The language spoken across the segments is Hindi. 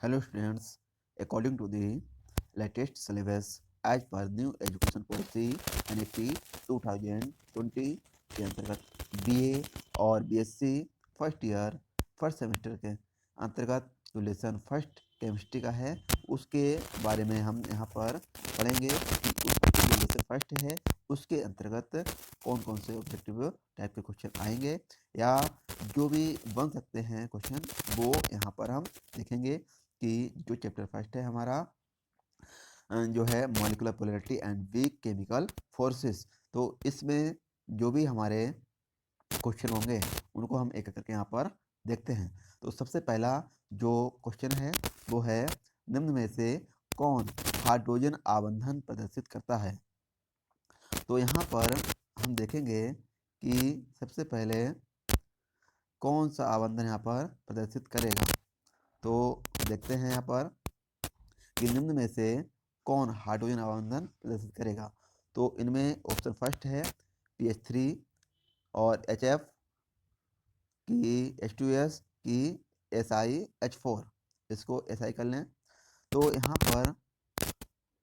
Hello students, according to the latest syllabus as per new education policy NEP 2020 के अंतर्गत BA और BSc first year first semester के अंतर्गत जो लेसन फर्स्ट केमिस्ट्री का है उसके बारे में हम यहाँ पर पढ़ेंगे कि जो लेसन फर्स्ट है उसके अंतर्गत कौन कौन से ऑब्जेक्टिव टाइप के क्वेश्चन आएंगे या जो भी बन सकते हैं क्वेश्चन वो यहाँ पर हम देखेंगे कि जो चैप्टर फर्स्ट है हमारा जो है molecular polarity and weak chemical forces, तो इसमें जो भी हमारे क्वेश्चन होंगे उनको हम एक एक करके यहाँ पर देखते हैं। तो सबसे पहला जो क्वेश्चन है वो है निम्न में से कौन हाइड्रोजन आबंधन प्रदर्शित करता है। तो यहाँ पर हम देखेंगे कि सबसे पहले कौन सा आबंधन यहाँ पर प्रदर्शित करेगा। तो देखते हैं यहाँ पर कि निम्न में से कौन हाइड्रोजन आबंधन प्रदर्शित करेगा। तो इनमें ऑप्शन फर्स्ट है PH3 और HF की H2S की SiH4, इसको SI कर लें। तो यहाँ पर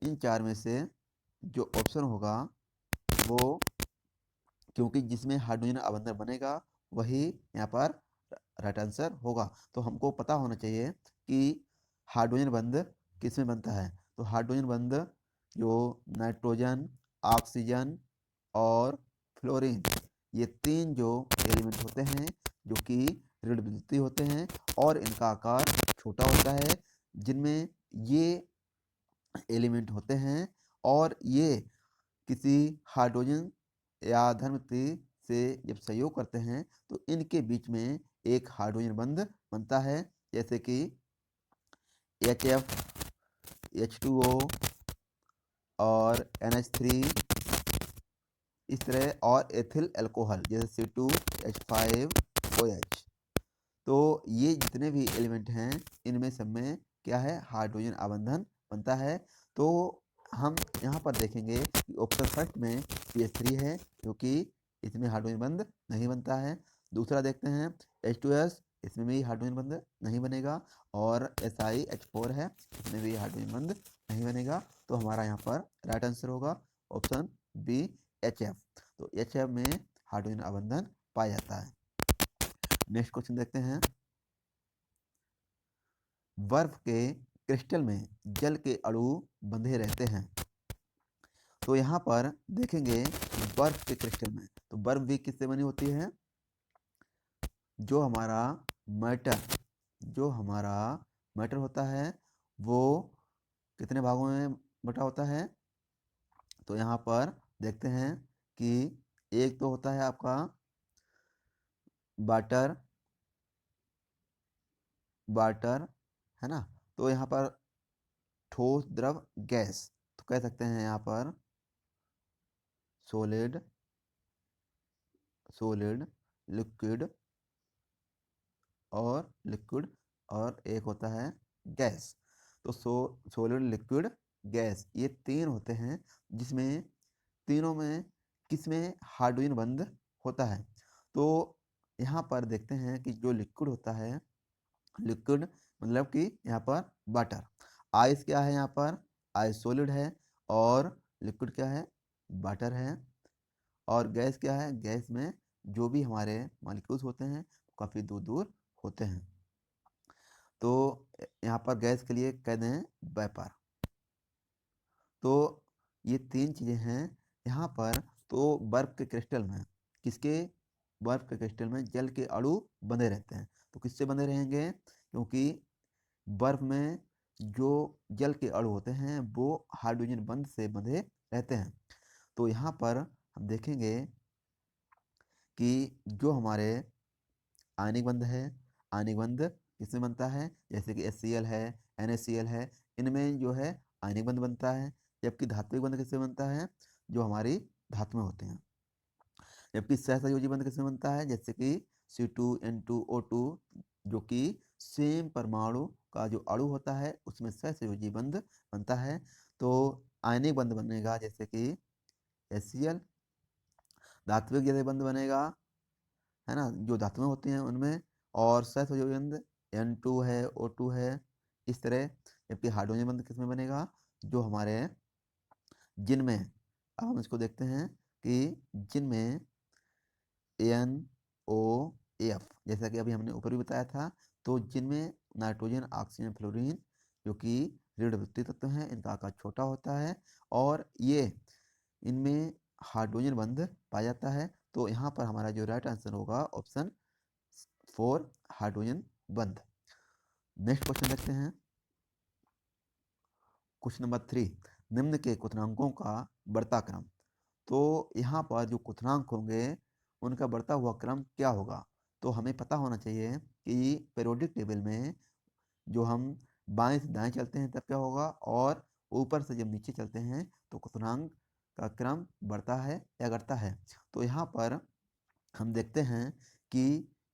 इन चार में से जो ऑप्शन होगा वो, क्योंकि जिसमें हाइड्रोजन आबंधन बनेगा वही यहाँ पर राइट आंसर होगा। तो हमको पता होना चाहिए कि हाइड्रोजन बंध किस में बनता है। तो हाइड्रोजन बंध जो नाइट्रोजन, ऑक्सीजन और फ्लोरीन, ये तीन जो एलिमेंट होते हैं जो कि ऋण विद्युतीय होते हैं और इनका आकार छोटा होता है, जिनमें ये एलिमेंट होते हैं और ये किसी हाइड्रोजन या धर्मती से जब सहयोग करते हैं तो इनके बीच में एक हाइड्रोजन बंध बनता है, जैसे कि HF, H2O और NH3 इस तरह, और एथिल अल्कोहल जैसे C2H5OH। तो ये जितने भी एलिमेंट हैं इनमें सब में क्या है, हाइड्रोजन आबंधन बनता है। तो हम यहाँ पर देखेंगे कि ऑप्शन फर्स्ट में PH3 है क्योंकि इसमें हाइड्रोजन बंध नहीं बनता है। दूसरा देखते हैं H2S, इसमें भी हाइड्रोजन बंध नहीं बनेगा, और SiH4 है, इसमें भी हाइड्रोजन बंध नहीं बनेगा। तो हमारा यहाँ पर राइट आंसर होगा ऑप्शन बी HF। तो HF में हाइड्रोजन आबंधन पाया जाता है। नेक्स्ट क्वेश्चन देखते हैं। बर्फ के क्रिस्टल में जल के अणु बंधे रहते हैं। तो यहाँ पर देखेंगे बर्फ के क्रिस्टल में, तो बर्फ भी किससे बनी होती है, जो हमारा मैटर होता है वो कितने भागों में बटा होता है। तो यहाँ पर देखते हैं कि एक तो होता है आपका वाटर वाटर है ना। तो यहाँ पर ठोस, द्रव, गैस, तो कह सकते हैं यहाँ पर सॉलिड, लिक्विड और एक होता है गैस। तो सॉलिड, लिक्विड, गैस, ये तीन होते हैं, जिसमें तीनों में किसमें हाइड्रोजन बंध होता है। तो यहाँ पर देखते हैं कि जो लिक्विड होता है, लिक्विड मतलब कि यहाँ पर वाटर, आइस क्या है, यहाँ पर आइस सॉलिड है, और लिक्विड क्या है, वाटर है, और गैस क्या है, गैस में जो भी हमारे मॉलिक्यूल्स होते हैं काफ़ी दूर दूर होते हैं। तो यहाँ पर गैस के लिए कह दें वेपर। तो ये तीन चीज़ें हैं यहाँ पर। तो बर्फ़ के क्रिस्टल में बर्फ़ के क्रिस्टल में जल के अणु बंधे रहते हैं। तो किससे बंधे रहेंगे, क्योंकि बर्फ़ में जो जल के अणु होते हैं वो हाइड्रोजन बंध से बंधे रहते हैं। तो यहाँ पर हम देखेंगे कि जो हमारे आयनिक बंध है, आयनिक बंध किसमें बनता है, जैसे कि HCl है, NaCl है, इनमें जो है आयनिक बंध बनता है। जबकि धात्विक बंध किससे बनता है, जो हमारी धातु में होते हैं। जबकि सहसंयोजी बंध किसमें बनता है, जैसे कि C2N2O2, जो कि सेम परमाणु का जो अणु होता है उसमें सहसंयोजी बंध बनता है। तो आयनिक बंध बनेगा जैसे कि HCl, धात्विक जैसे बंध बनेगा है ना, जो धातुएं होती हैं उनमें, और सहसंयोजी बंध N2 है, O2 है, इस तरह। जबकि हाइड्रोजन बंध किस में बनेगा, जो हमारे जिनमें, अब हम इसको देखते हैं कि जिनमें NOF, जैसा कि अभी हमने ऊपर भी बताया था, तो जिनमें नाइट्रोजन, ऑक्सीजन, फ्लोरीन जो कि ऋणवृत्तीय तत्व हैं, इनका आकार छोटा होता है और ये इनमें हाइड्रोजन बंध पाया जाता है। तो यहाँ पर हमारा जो राइट आंसर होगा ऑप्शन 4 हाइड्रोजन बंध। नेक्स्ट क्वेश्चन देखते हैं, क्वेश्चन नंबर 3, निम्न के क्वथनांकों का बढ़ता क्रम। तो यहाँ पर जो क्वथनांक होंगे उनका बढ़ता हुआ क्रम क्या होगा, तो हमें पता होना चाहिए कि पीरियोडिक टेबल में जो हम बाएं से दाएं चलते हैं तब क्या होगा, और ऊपर से जब नीचे चलते हैं तो क्वथनांक का क्रम बढ़ता है या घटता है। तो यहाँ पर हम देखते हैं कि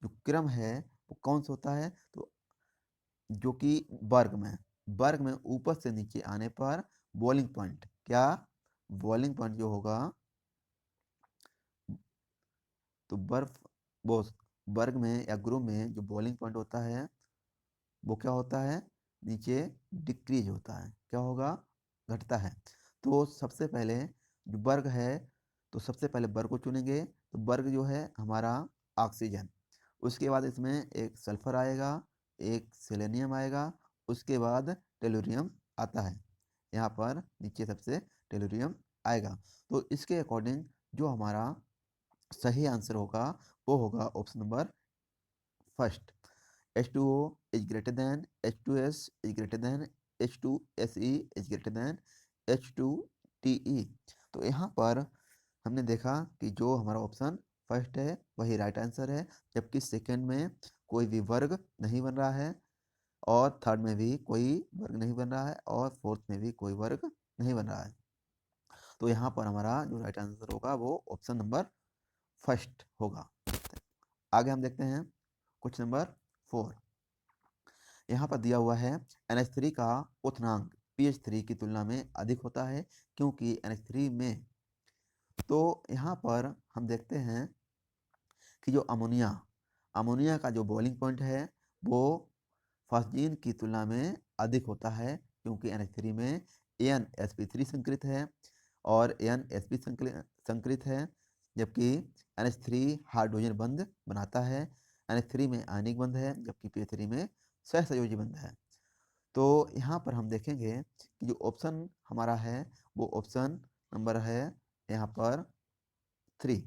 जो क्रम है वो कौन सा होता है, तो जो कि वर्ग में ऊपर से नीचे आने पर बॉइलिंग पॉइंट, क्या बॉइलिंग पॉइंट जो होगा, तो बर्फ वो वर्ग में या ग्रुप में जो बॉइलिंग पॉइंट होता है वो क्या होता है, नीचे डिक्रीज होता है, क्या होगा, घटता है। तो सबसे पहले जो वर्ग है, तो सबसे पहले वर्ग को चुनेंगे, तो वर्ग जो है हमारा ऑक्सीजन, उसके बाद इसमें एक सल्फर आएगा, एक सेलेनियम आएगा, उसके बाद टेलुरियम आता है, यहाँ पर नीचे सबसे टेलुरियम आएगा। तो इसके अकॉर्डिंग जो हमारा सही आंसर होगा वो होगा option number first, H2O is greater than H2S is greater than H2SE is greater than H2TE। तो यहाँ पर हमने देखा कि जो हमारा ऑप्शन फर्स्ट है वही राइट आंसर है, जबकि सेकंड में कोई भी वर्ग नहीं बन रहा है, और थर्ड में भी कोई वर्ग नहीं बन रहा है, और फोर्थ में भी कोई वर्ग नहीं बन रहा है। तो यहाँ पर हमारा जो राइट आंसर होगा वो ऑप्शन नंबर फर्स्ट होगा। आगे हम देखते हैं क्वेश्चन नंबर 4। यहाँ पर दिया हुआ है NH3 का क्वथनांक PH3 की तुलना में अधिक होता है क्योंकि NH3 में, तो यहाँ पर हम देखते हैं कि जो अमोनिया का जो बॉइलिंग पॉइंट है वो फॉस्जीन की तुलना में अधिक होता है, क्योंकि NH3 में AnSP3 संकलित है और AnSP संकलित है, जबकि NH3 हाइड्रोजन बंध बनाता है। NH3 में आयनिक बंध है, जबकि PH3 में सहसंयोजी बंध है। तो यहाँ पर हम देखेंगे कि जो ऑप्शन हमारा है वो ऑप्शन नंबर है यहाँ पर 3।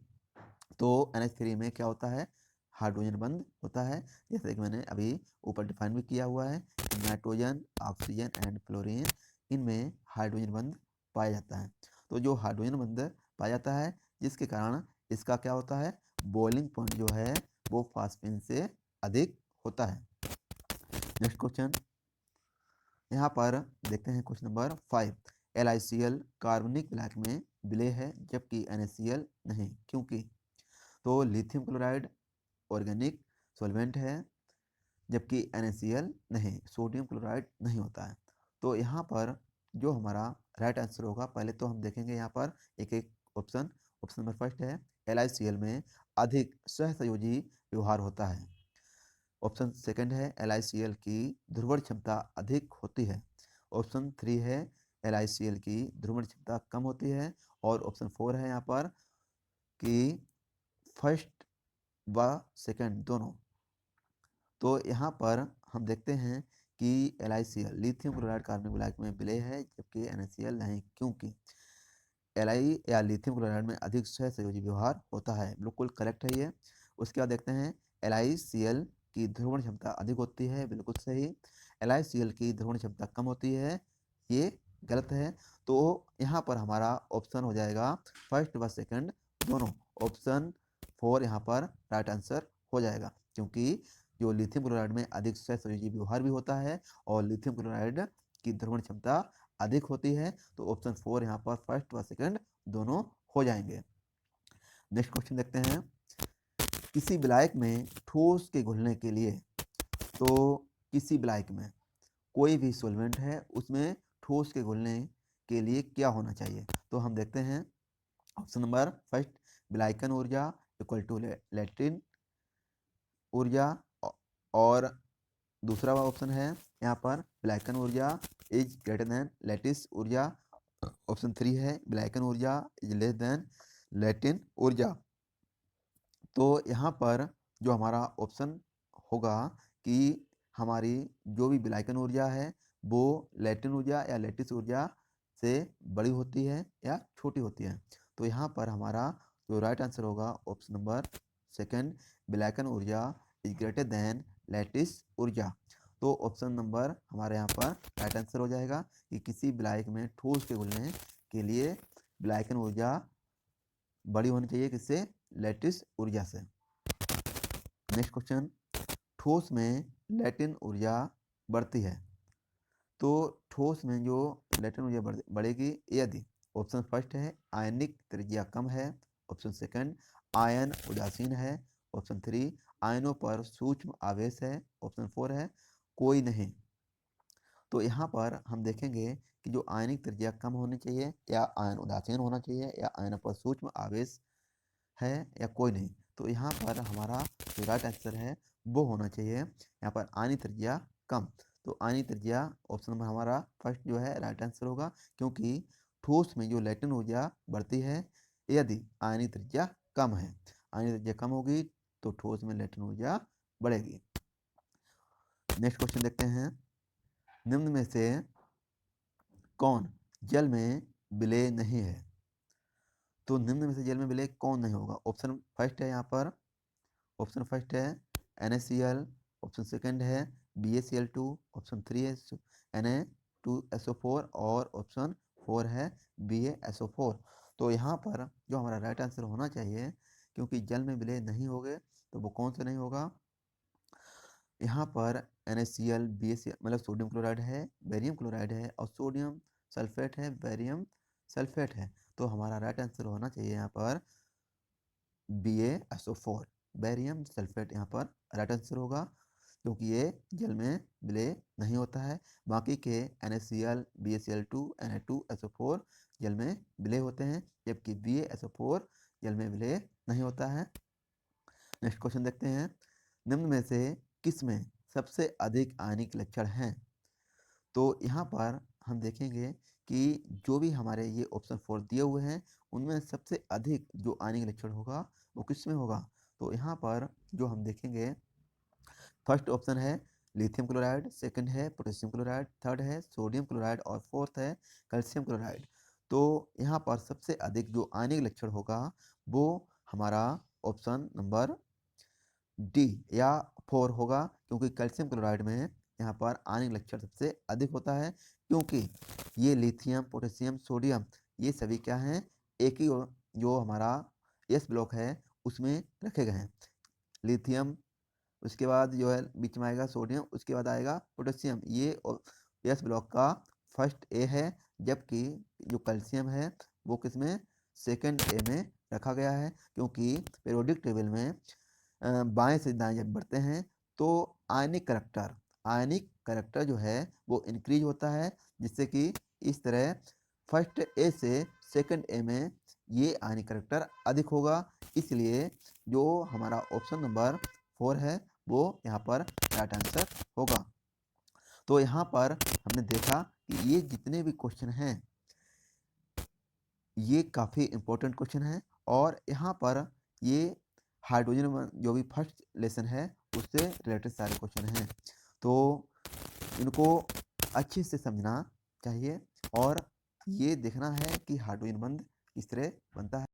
तो NH3 में क्या होता है, हाइड्रोजन बंध होता है, जैसे कि मैंने अभी ऊपर डिफाइन भी किया हुआ है, नाइट्रोजन, ऑक्सीजन एंड फ्लोरीन, इनमें हाइड्रोजन बंध पाया जाता है। तो जो हाइड्रोजन बंध पाया जाता है जिसके कारण इसका क्या होता है, बॉइलिंग पॉइंट जो है वो फास्फीन से अधिक होता है। नेक्स्ट क्वेश्चन, यहाँ पर देखते हैं क्वेश्चन नंबर 5, LiCl कार्बनिक ब्लैक में विलेय है जबकि NaCl नहीं, क्योंकि, तो लिथियम क्लोराइड ऑर्गेनिक सॉल्वेंट है जबकि NaCl नहीं, सोडियम क्लोराइड नहीं होता है। तो यहाँ पर जो हमारा राइट आंसर होगा, पहले तो हम देखेंगे यहाँ पर एक एक ऑप्शन। ऑप्शन नंबर फर्स्ट है LiCl में अधिक सहसंयोजी व्यवहार होता है। ऑप्शन सेकंड है LiCl की ध्रुवण क्षमता अधिक होती है। ऑप्शन 3 है LiCl की ध्रुवण क्षमता कम होती है। और ऑप्शन 4 है यहाँ पर कि फर्स्ट व सेकंड दोनों। तो यहाँ पर हम देखते हैं कि LiCl लिथियम क्लोराइड कार्बनिक ब्लैक में विलेय है जबकि NaCl नहीं, क्योंकि Li या लिथियम क्लोराइड में अधिक सहसंयोजी व्यवहार होता है, बिल्कुल करेक्ट है ये। उसके बाद देखते हैं LiCl की ध्रुवण क्षमता अधिक होती है, बिल्कुल सही। LiCl की ध्रुवण क्षमता कम होती है, ये गलत है। तो यहाँ पर हमारा ऑप्शन हो जाएगा फर्स्ट व सेकंड दोनों, ऑप्शन 4 यहाँ पर राइट आंसर हो जाएगा, क्योंकि जो लिथियम क्लोराइड में अधिक सहसंयोजी व्यवहार भी होता है और लिथियम क्लोराइड की ध्रुवण क्षमता अधिक होती है। तो ऑप्शन 4 यहाँ पर फर्स्ट व सेकंड दोनों हो जाएंगे। नेक्स्ट क्वेश्चन देखते हैं, किसी विलायक में ठोस के घुलने के लिए, तो किसी विलायक में कोई भी सॉल्वेंट है उसमें ठोस के घुलने के लिए क्या होना चाहिए, तो हम देखते हैं ऑप्शन नंबर फर्स्ट, विलायकन ऊर्जा इक्वल टू लैटिन ऊर्जा और दूसरा ऑप्शन है यहाँ पर ब्लैकन ऊर्जा इज ग्रेटर देन लैटिस ऊर्जा। ऑप्शन 3 है ब्लैकन ऊर्जा इज लेस देन लैटिन ऊर्जा। तो यहाँ पर जो हमारा ऑप्शन होगा कि हमारी जो भी ब्लैकन ऊर्जा है वो लैटिन ऊर्जा या लैटिस ऊर्जा से बड़ी होती है या छोटी होती है। तो यहाँ पर हमारा जो राइट आंसर होगा ऑप्शन नंबर सेकंड, ब्लैकन ऊर्जा इज ग्रेटर देन लैटिस ऊर्जा। तो ऑप्शन नंबर हमारे यहाँ पर राइट आंसर हो जाएगा कि किसी ब्लैक में ठोस के घुलने के लिए ब्लैकन ऊर्जा बड़ी होनी चाहिए किससे, लैटिस ऊर्जा से। नेक्स्ट क्वेश्चन, ठोस में लैटिन ऊर्जा बढ़ती है तो ठोस में जो लैटिन ऊर्जा बढ़ेगी यदि ऑप्शन फर्स्ट है आयनिक त्रिज्या कम है, ऑप्शन सेकंड आयन उदासीन है, ऑप्शन 3 आयनों पर सूक्ष्म आवेश है, ऑप्शन 4 है कोई नहीं। तो यहाँ पर हम देखेंगे कि जो आयनिक त्रिज्या कम होनी चाहिए या आयन उदासीन होना चाहिए या आयनों पर सूक्ष्म आवेश है या कोई नहीं। तो यहाँ पर हमारा जो राइट आंसर है वो होना चाहिए यहाँ पर आयनिक त्रिज्या कम। तो आयनिक त्रिज्या ऑप्शन नंबर हमारा फर्स्ट जो है राइट आंसर होगा, क्योंकि ठोस में जो लैटिन ऊर्जा बढ़ती है यदि आयनिक त्रिज्या कम है। आयनिक त्रिज्या कम होगी तो ठोस में लैटिन ऊर्जा बढ़ेगी। नेक्स्ट क्वेश्चन देखते हैं, निम्न में से कौन जल में विलय नहीं है। तो निम्न में से जल में विलय कौन नहीं होगा। ऑप्शन फर्स्ट है यहाँ पर, ऑप्शन फर्स्ट है NaCl, ऑप्शन सेकंड है BaCl2, ऑप्शन 3 है Na2SO4 और ऑप्शन 4 है BaSO4। तो यहाँ पर जो हमारा राइट आंसर होना चाहिए, क्योंकि जल में विलय नहीं होंगे तो वो कौन सा नहीं होगा। यहाँ पर NaCl BaCl मतलब सोडियम क्लोराइड है, बेरियम क्लोराइड है और सोडियम सल्फेट है, बेरियम सल्फेट है। तो हमारा राइट आंसर होना चाहिए यहाँ पर BaSO4, बेरियम सल्फेट यहाँ पर राइट आंसर होगा, क्योंकि ये जल में विलय नहीं होता है। बाकी के NaCl BaCl2 Na2SO4 जल में विलय होते हैं, जबकि BaSO4 जल में विलय नहीं होता है। नेक्स्ट क्वेश्चन देखते हैं, निम्न में से किस में सबसे अधिक आयनिक लक्षण हैं। तो यहाँ पर हम देखेंगे कि जो भी हमारे ये ऑप्शन 4 दिए हुए हैं उनमें सबसे अधिक जो आयनिक लक्षण होगा वो किस में होगा। तो यहाँ पर जो हम देखेंगे, फर्स्ट ऑप्शन है लिथियम क्लोराइड, सेकंड है पोटेशियम क्लोराइड, थर्ड है सोडियम क्लोराइड और फोर्थ है कैल्शियम क्लोराइड। तो यहाँ पर सबसे अधिक जो आयनिक लक्षण होगा वो हमारा ऑप्शन नंबर डी या 4 होगा, क्योंकि कैल्शियम क्लोराइड में यहाँ पर आयनिक लक्षण सबसे अधिक होता है, क्योंकि ये लिथियम पोटेशियम सोडियम ये सभी क्या हैं, एक ही जो हमारा एस ब्लॉक है उसमें रखे गए हैं। लिथियम उसके बाद जो है बीच में आएगा सोडियम, उसके बाद आएगा पोटेशियम, ये एस ब्लॉक का फर्स्ट ए है, जबकि जो कैल्शियम है वो किस में, सेकंड ए में रखा गया है। क्योंकि पीरियोडिक टेबल में बाएं से दाएं जब बढ़ते हैं तो आयनिक करैक्टर जो है वो इंक्रीज होता है, जिससे कि इस तरह फर्स्ट ए से सेकंड ए में ये आयनिक करैक्टर अधिक होगा। इसलिए जो हमारा ऑप्शन नंबर 4 है वो यहाँ पर राइट आंसर होगा। तो यहाँ पर हमने देखा कि ये जितने भी क्वेश्चन हैं ये काफ़ी इम्पोर्टेंट क्वेश्चन है, और यहाँ पर ये हाइड्रोजन जो भी फर्स्ट लेसन है उससे रिलेटेड सारे क्वेश्चन हैं। तो इनको अच्छे से समझना चाहिए और ये देखना है कि हाइड्रोजन बंध किस तरह बनता है।